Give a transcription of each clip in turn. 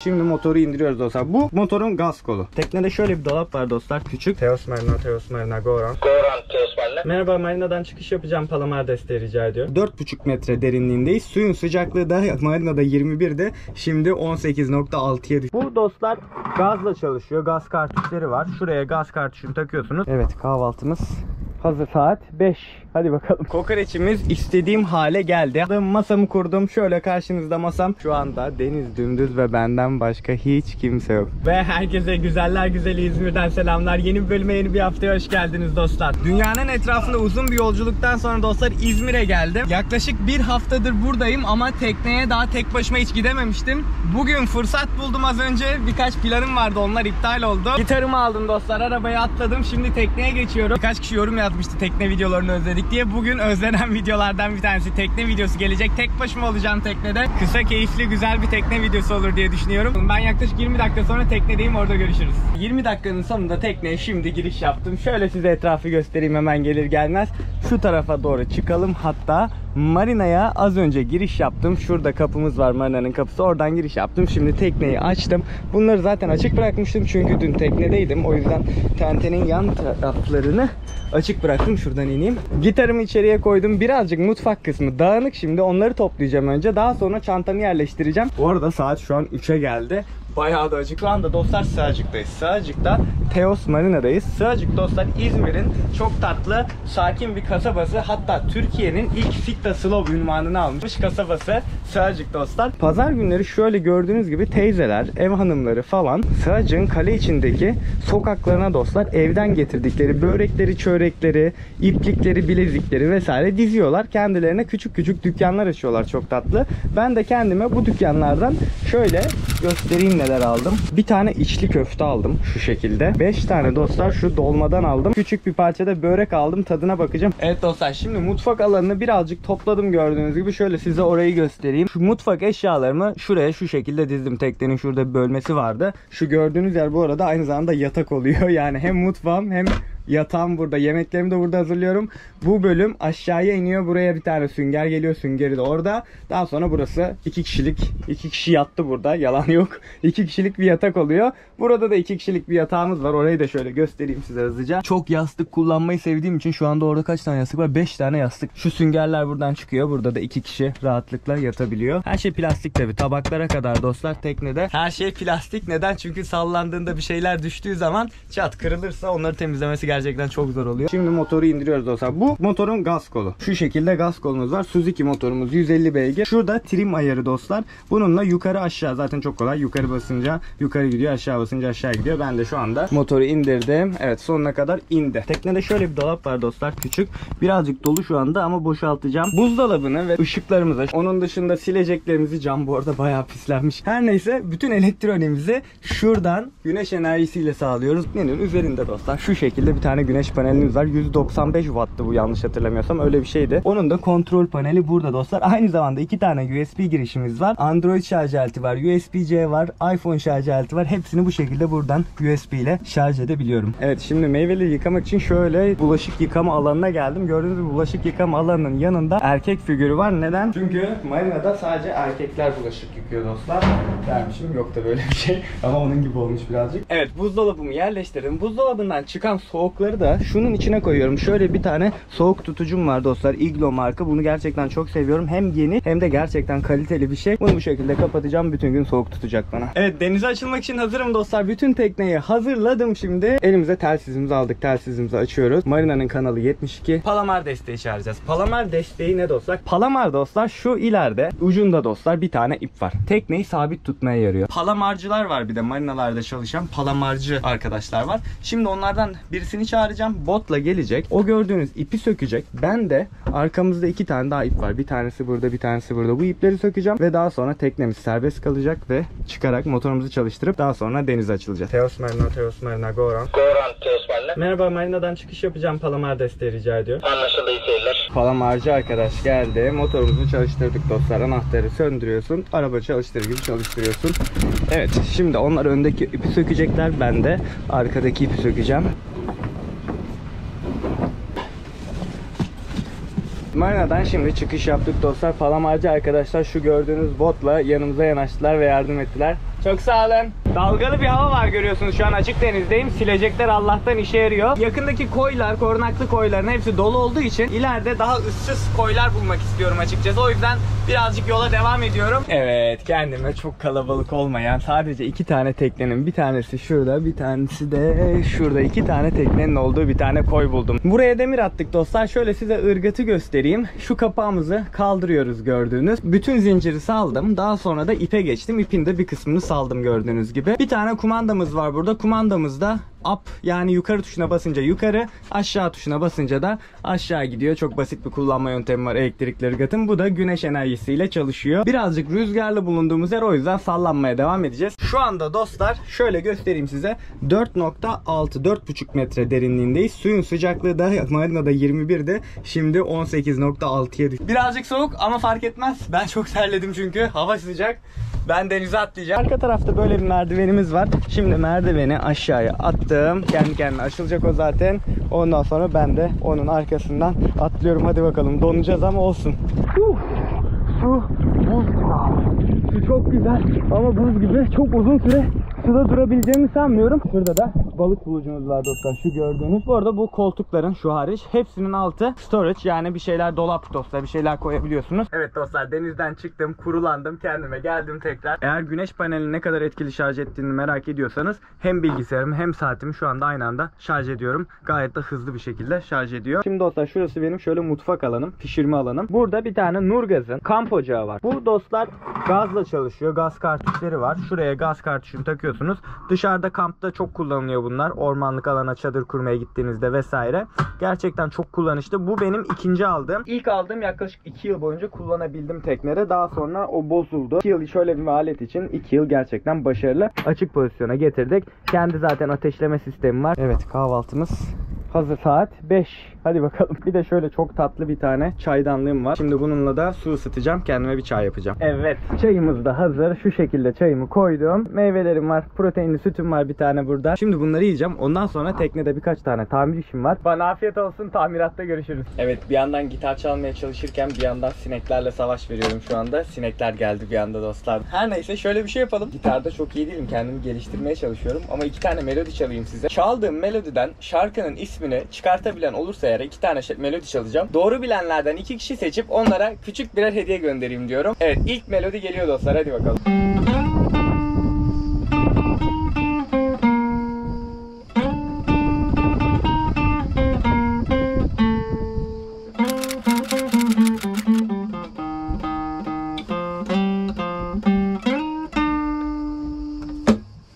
Şimdi motoru indiriyoruz dostlar. Bu motorun gaz kolu. Teknede şöyle bir dolap var dostlar. Küçük. Teos Marina, Goran. Teos Marina. Merhaba, marinadan çıkış yapacağım. Palamar desteği rica ediyorum. 4,5 metre derinliğindeyiz. Suyun sıcaklığı da marinada 21'de. Şimdi 18,6'ya düştü. Bu dostlar gazla çalışıyor. Gaz kartuşları var. Şuraya gaz kartuşunu takıyorsunuz. Evet, kahvaltımız hazır. Saat 5. Hadi bakalım. Kokoreçimiz istediğim hale geldi. Masamı kurdum. Şöyle karşınızda masam. Şu anda deniz dümdüz ve benden başka hiç kimse yok. Ve herkese güzeller güzeli İzmir'den selamlar. Yeni bir bölüme, yeni bir haftaya hoş geldiniz dostlar. Dünyanın etrafında uzun bir yolculuktan sonra dostlar İzmir'e geldim. Yaklaşık bir haftadır buradayım ama tekneye daha tek başıma hiç gidememiştim. Bugün fırsat buldum az önce. Birkaç planım vardı, onlar iptal oldu. Gitarımı aldım dostlar. Arabaya atladım. Şimdi tekneye geçiyorum. Birkaç kişi yorum yazmıştı tekne videolarını özledik diye. Bugün özlenen videolardan bir tanesi tekne videosu gelecek. Tek başıma olacağım teknede. Kısa, keyifli, güzel bir tekne videosu olur diye düşünüyorum. Ben yaklaşık 20 dakika sonra teknedeyim, orada görüşürüz. 20 dakikanın sonunda tekneye şimdi giriş yaptım. Şöyle size etrafı göstereyim hemen gelir gelmez. Şu tarafa doğru çıkalım. Hatta marinaya az önce giriş yaptım. Şurada kapımız var, marinanın kapısı. Oradan giriş yaptım. Şimdi tekneyi açtım. Bunları zaten açık bırakmıştım çünkü dün teknedeydim. O yüzden tentenin yan taraflarını açık bıraktım. Şuradan ineyim. Gitarımı içeriye koydum. Birazcık mutfak kısmı dağınık şimdi. Onları toplayacağım önce. Daha sonra çantamı yerleştireceğim. Bu arada saat şu an 3'e geldi. Bayağı da acık. Şu anda dostlar Sığacık'tayız. Sığacık'ta Teos Marina'dayız. Sığacık dostlar İzmir'in çok tatlı, sakin bir kasabası. Hatta Türkiye'nin ilk Sitta Slow ünvanını almış kasabası Sığacık dostlar. Pazar günleri şöyle gördüğünüz gibi teyzeler, ev hanımları falan Sığacık'ın kale içindeki sokaklarına dostlar evden getirdikleri börekleri, çörekleri, iplikleri, bilezikleri vesaire diziyorlar. Kendilerine küçük küçük dükkanlar açıyorlar, çok tatlı. Ben de kendime bu dükkanlardan şöyle göstereyim neler aldım. Bir tane içli köfte aldım şu şekilde. 5 tane dostlar şu dolmadan aldım. Küçük bir parçada börek aldım. Tadına bakacağım. Evet dostlar, şimdi mutfak alanını birazcık topladım gördüğünüz gibi. Şöyle size orayı göstereyim. Şu mutfak eşyalarımı şuraya şu şekilde dizdim. Teknenin şurada bir bölmesi vardı. Şu gördüğünüz yer bu arada aynı zamanda yatak oluyor. Yani hem mutfağım hem yatağım burada. Yemeklerimi de burada hazırlıyorum. Bu bölüm aşağıya iniyor. Buraya bir tane sünger geliyor. Süngeri de orada. Daha sonra burası 2 kişilik. 2 kişi yattı burada. Yalan yok. 2 kişilik bir yatak oluyor. Burada da 2 kişilik bir yatağımız var. Orayı da şöyle göstereyim size hızlıca. Çok yastık kullanmayı sevdiğim için şu anda orada kaç tane yastık var? 5 tane yastık. Şu süngerler buradan çıkıyor. Burada da 2 kişi rahatlıkla yatabiliyor. Her şey plastik tabi. Tabaklara kadar dostlar teknede. Her şey plastik. Neden? Çünkü sallandığında bir şeyler düştüğü zaman çat kırılırsa onları temizlemesi gerçekten çok zor oluyor. Şimdi motoru indiriyoruz dostlar. Bu motorun gaz kolu. Şu şekilde gaz kolumuz var. Suzuki motorumuz 150 beygir. Şurada trim ayarı dostlar. Bununla yukarı aşağı zaten çok kolay. Yukarı basınca yukarı gidiyor. Aşağı basınca aşağı gidiyor. Ben de şu anda motoru indirdim. Evet, sonuna kadar indi. Teknede şöyle bir dolap var dostlar. Küçük. Birazcık dolu şu anda ama boşaltacağım. Buzdolabını ve ışıklarımızı. Onun dışında sileceklerimizi, cam bu arada bayağı pislenmiş. Her neyse bütün elektronikimizi şuradan güneş enerjisiyle sağlıyoruz. Nenin üzerinde dostlar. Şu şekilde bir tane güneş panelimiz var. 195 watt'tı bu, yanlış hatırlamıyorsam öyle bir şeydi. Onun da kontrol paneli burada dostlar. Aynı zamanda 2 tane USB girişimiz var. Android şarj aleti var. USB-C var. iPhone şarj aleti var. Hepsini bu şekilde buradan USB ile şarj edebiliyorum. Evet, şimdi meyveleri yıkamak için şöyle bulaşık yıkama alanına geldim. Gördüğünüz gibi bulaşık yıkama alanının yanında erkek figürü var. Neden? Çünkü marinada sadece erkekler bulaşık yıkıyor dostlar. Dermişim, yok da böyle bir şey. Ama onun gibi olmuş birazcık. Evet, buzdolabımı yerleştirdim. Buzdolabından çıkan soğukları da şunun içine koyuyorum. Şöyle bir tane soğuk tutucum var dostlar. Iglo marka. Bunu gerçekten çok seviyorum. Hem yeni hem de gerçekten kaliteli bir şey. Bunu bu şekilde kapatacağım. Bütün gün soğuk tutacak bana. Evet, denize açılmak için hazırım dostlar. Bütün tekneyi hazırladım şimdi. Elimize telsizimizi aldık. Telsizimizi açıyoruz. Marina'nın kanalı 72. Palamar desteği çağıracağız. Palamar desteği ne dostlar? Palamar dostlar şu ileride ucunda dostlar bir tane ip var. Tekneyi sabit tutmaya yarıyor. Palamarcılar var bir de marinalarda çalışan palamarcı arkadaşlar var. Şimdi onlardan birisini çağıracağım. Botla gelecek. O gördüğünüz ipi sökecek. Ben de arkamızda 2 tane daha ip var. Bir tanesi burada, bir tanesi burada. Bu ipleri sökeceğim ve daha sonra teknemiz serbest kalacak ve çıkarak motorumuzu çalıştırıp daha sonra denize açılacağız. Teos Marina, Goran. Teos Marina. Merhaba, marinadan çıkış yapacağım. Palamar desteği rica ediyorum. Anlaşıldı, iyi seyirler. Palamarcı arkadaş geldi. Motorumuzu çalıştırdık dostlar. Anahtarı söndürüyorsun. Araba çalıştırır gibi çalıştırıyorsun. Evet, şimdi onlar öndeki ipi sökecekler. Ben de arkadaki ipi sökeceğim. Marina'dan şimdi çıkış yaptık dostlar. Palamarcı arkadaşlar şu gördüğünüz botla yanımıza yanaştılar ve yardım ettiler. Çok sağ olun. Dalgalı bir hava var, görüyorsunuz. Şu an açık denizdeyim. Silecekler Allah'tan işe yarıyor. Yakındaki koylar, korunaklı koyların hepsi dolu olduğu için ileride daha ıssız koylar bulmak istiyorum açıkçası. O yüzden birazcık yola devam ediyorum. Evet, kendime çok kalabalık olmayan, sadece 2 tane teknenin, bir tanesi şurada, bir tanesi de şurada, 2 tane teknenin olduğu bir tane koy buldum. Buraya demir attık dostlar. Şöyle size ırgatı göstereyim. Şu kapağımızı kaldırıyoruz gördüğünüz. Bütün zinciri saldım. Daha sonra da ipe geçtim. İpin de bir kısmını saldım gördüğünüz gibi. Bir tane kumandamız var burada. Kumandamızda up, yani yukarı tuşuna basınca yukarı, aşağı tuşuna basınca da aşağı gidiyor. Çok basit bir kullanma yöntemi var elektrikli ırgatın. Bu da güneş enerjisiyle çalışıyor. Birazcık rüzgarlı bulunduğumuz yer, o yüzden sallanmaya devam edeceğiz. Şu anda dostlar şöyle göstereyim size. 4.5 metre derinliğindeyiz. Suyun sıcaklığı da marinada 21'de. Şimdi 18.6'ya düştü. Birazcık soğuk ama fark etmez. Ben çok terledim çünkü hava sıcak. Ben denize atlayacağım. Arka tarafta böyle bir merdivenimiz var. Şimdi merdiveni aşağıya attım. Kendi kendine açılacak o zaten. Ondan sonra ben de onun arkasından atlıyorum. Hadi bakalım, donacağız ama olsun. Su buz gibi abi. Su çok güzel ama buz gibi. Çok uzun süre suda durabileceğimi sanmıyorum. Şurada da balık bulucumuz var dostlar, şu gördüğünüz. Bu arada bu koltukların, şu hariç, hepsinin altı storage, yani bir şeyler, dolap dostlar, bir şeyler koyabiliyorsunuz. Evet dostlar, denizden çıktım, kurulandım, kendime geldim tekrar. Eğer güneş panelini ne kadar etkili şarj ettiğini merak ediyorsanız, hem bilgisayarımı hem saatimi şu anda aynı anda şarj ediyorum. Gayet de hızlı bir şekilde şarj ediyor. Şimdi dostlar şurası benim şöyle mutfak alanım, pişirme alanım. Burada bir tane Nurgaz'ın kamp ocağı var. Bu dostlar gazla çalışıyor. Gaz kartuşları var. Şuraya gaz kartuşunu takıyorsunuz. Dışarıda kampta çok kullanılıyor bunlar. Ormanlık alana çadır kurmaya gittiğinizde vesaire. Gerçekten çok kullanışlı. Bu benim ikinci aldığım. İlk aldığım yaklaşık 2 yıl boyunca kullanabildim teknede. Daha sonra o bozuldu. 2 yıl şöyle bir alet için 2 yıl gerçekten başarılı. Açık pozisyona getirdik. Kendi zaten ateşleme sistemi var. Evet, kahvaltımız hazır. Saat 5. Hadi bakalım. Bir de şöyle çok tatlı bir tane çaydanlığım var. Şimdi bununla da su ısıtacağım. Kendime bir çay yapacağım. Evet, çayımız da hazır. Şu şekilde çayımı koydum. Meyvelerim var. Proteinli sütüm var bir tane burada. Şimdi bunları yiyeceğim. Ondan sonra teknede birkaç tane tamir işim var. Bana afiyet olsun. Tamiratta görüşürüz. Evet, bir yandan gitar çalmaya çalışırken bir yandan sineklerle savaş veriyorum şu anda. Sinekler geldi bir anda dostlar. Her neyse, şöyle bir şey yapalım. Gitarda çok iyi değilim. Kendimi geliştirmeye çalışıyorum. Ama 2 tane melodi çalayım size. Çaldığım melodiden şarkının ismini çıkartabilen olursa eğer 2 tane melodi çalacağım. Doğru bilenlerden 2 kişi seçip onlara küçük birer hediye göndereyim diyorum. Evet, ilk melodi geliyor dostlar. Hadi bakalım.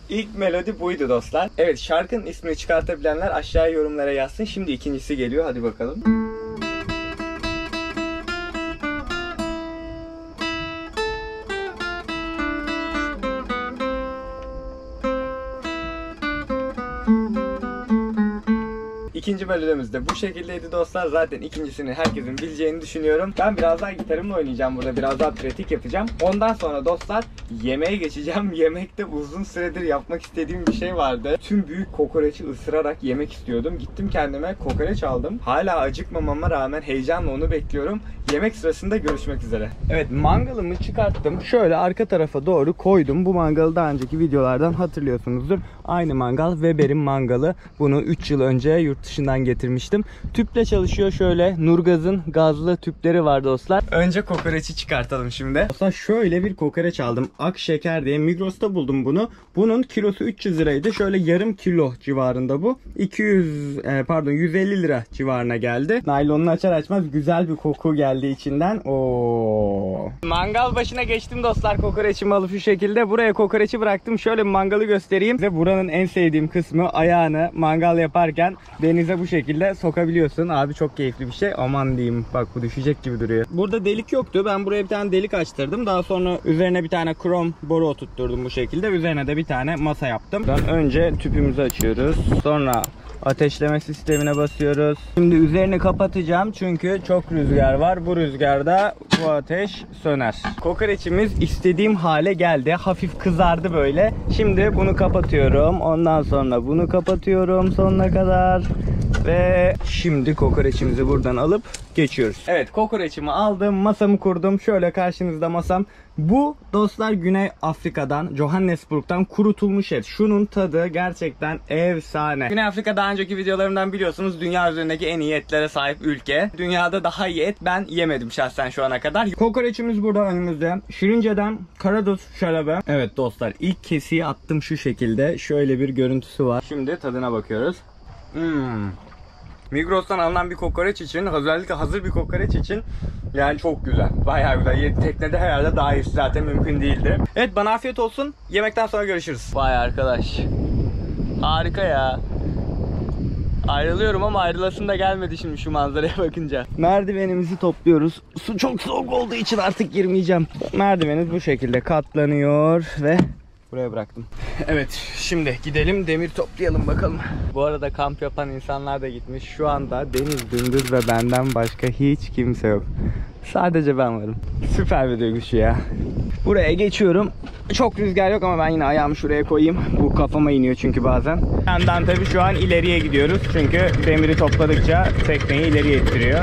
İlk melodi buydu dostlar. Evet, şarkının ismini çıkartabilenler aşağıya yorumlara yazsın. Şimdi ikincisi geliyor. Hadi bakalım. İkinci bölümümüz de bu şekildeydi dostlar. Zaten ikincisini herkesin bileceğini düşünüyorum. Ben biraz daha gitarımla oynayacağım burada. Biraz daha pratik yapacağım. Ondan sonra dostlar yemeğe geçeceğim. Yemekte uzun süredir yapmak istediğim bir şey vardı. Tüm büyük kokoreçi ısırarak yemek istiyordum. Gittim kendime kokoreç aldım. Hala acıkmamama rağmen heyecanla onu bekliyorum. Yemek sırasında görüşmek üzere. Evet, mangalımı çıkarttım. Şöyle arka tarafa doğru koydum. Bu mangalı daha önceki videolardan hatırlıyorsunuzdur. Aynı mangal, Weber'in mangalı. Bunu 3 yıl önce yurt dışından getirmiştim. Tüple çalışıyor şöyle. Nurgaz'ın gazlı tüpleri var dostlar. Önce kokoreçi çıkartalım şimdi. Dostlar şöyle bir kokoreç aldım. Akşeker diye, Migros'ta buldum bunu. Bunun kilosu 300 liraydı. Şöyle yarım kilo civarında bu. 150 lira civarına geldi. Naylonunu açar açmaz güzel bir koku geldi içinden. Oo. Mangal başına geçtim dostlar, kokoreçimi alıp şu şekilde. Buraya kokoreçi bıraktım. Şöyle bir mangalı göstereyim. Size buranın en sevdiğim kısmı, ayağını mangal yaparken denize bu şekilde sokabiliyorsun. Abi çok keyifli bir şey. Aman diyeyim, bak bu düşecek gibi duruyor. Burada delik yoktu. Ben buraya bir tane delik açtırdım. Daha sonra üzerine bir tane krom boru oturtturdum bu şekilde. Üzerine de bir tane masa yaptım. Önce tüpümüzü açıyoruz. Sonra ateşleme sistemine basıyoruz. Şimdi üzerini kapatacağım çünkü çok rüzgar var. Bu rüzgarda bu ateş söner. Kokoreçimiz istediğim hale geldi. Hafif kızardı böyle. Şimdi bunu kapatıyorum. Ondan sonra bunu kapatıyorum sonuna kadar. Ve şimdi kokoreçimizi buradan alıp geçiyoruz. Evet, kokoreçimi aldım, masamı kurdum. Şöyle karşınızda masam. Bu dostlar Güney Afrika'dan, Johannesburg'dan kurutulmuş et. Şunun tadı gerçekten efsane. Güney Afrika daha önceki videolarımdan biliyorsunuz, dünya üzerindeki en iyi etlere sahip ülke. Dünyada daha iyi et ben yemedim şahsen şu ana kadar. Kokoreçimiz burada önümüzde. Şirince'den Karadut şarabe. Evet dostlar, ilk kesiği attım şu şekilde. Şöyle bir görüntüsü var. Şimdi tadına bakıyoruz. Migros'tan alınan bir kokoreç için, özellikle hazır bir kokoreç için yani çok güzel. Bayağı güzel. Teknede herhalde daha iyisi zaten mümkün değildi. Evet, bana afiyet olsun. Yemekten sonra görüşürüz. Vay arkadaş. Harika ya. Ayrılıyorum ama ayrılasım da gelmedi şimdi şu manzaraya bakınca. Merdivenimizi topluyoruz. Su çok soğuk olduğu için artık girmeyeceğim. Merdivenimiz bu şekilde katlanıyor ve buraya bıraktım. Evet, şimdi gidelim demir toplayalım bakalım. Bu arada kamp yapan insanlar da gitmiş. Şu anda Deniz, Gündüz ve benden başka hiç kimse yok. Sadece ben varım. Süper bir duygu şu ya. Buraya geçiyorum. Çok rüzgar yok ama ben yine ayağımı şuraya koyayım. Bu kafama iniyor çünkü bazen. Yandan tabii şu an ileriye gidiyoruz. Çünkü demiri topladıkça tekneyi ileriye ittiriyor.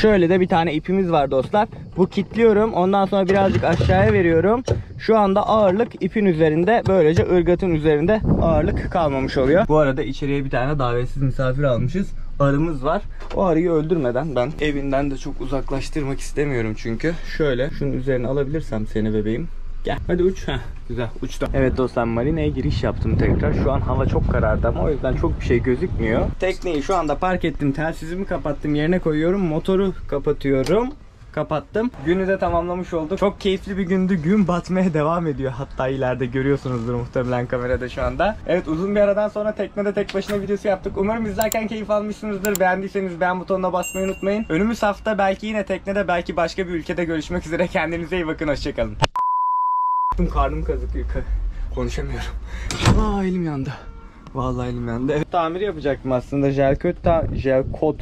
Şöyle de bir tane ipimiz var dostlar. Bu kilitliyorum. Ondan sonra birazcık aşağıya veriyorum. Şu anda ağırlık ipin üzerinde. Böylece ırgatın üzerinde ağırlık kalmamış oluyor. Bu arada içeriye bir tane davetsiz misafir almışız. Arımız var. O arıyı öldürmeden ben evinden de çok uzaklaştırmak istemiyorum çünkü. Şöyle şunun üzerine alabilirsem seni bebeğim. Gel. Hadi uç. Heh, güzel uçtu. Evet dostlar, marineye giriş yaptım tekrar. Şu an hava çok karardı ama o yüzden çok bir şey gözükmüyor. Tekneyi şu anda park ettim. Telsizimi kapattım. Yerine koyuyorum. Motoru kapatıyorum. Kapattım. Günü de tamamlamış olduk. Çok keyifli bir gündü. Gün batmaya devam ediyor. Hatta ileride görüyorsunuzdur muhtemelen kamerada şu anda. Evet, uzun bir aradan sonra teknede tek başına videosu yaptık. Umarım izlerken keyif almışsınızdır. Beğendiyseniz beğen butonuna basmayı unutmayın. Önümüz hafta belki yine teknede, belki başka bir ülkede görüşmek üzere. Kendinize iyi bakın. Hoşçakalın. Karnım kazıkıyor. Konuşamıyorum. Aa, elim yandı. Vallahi elim yandı. Evet, tamir yapacaktım aslında. Jel coat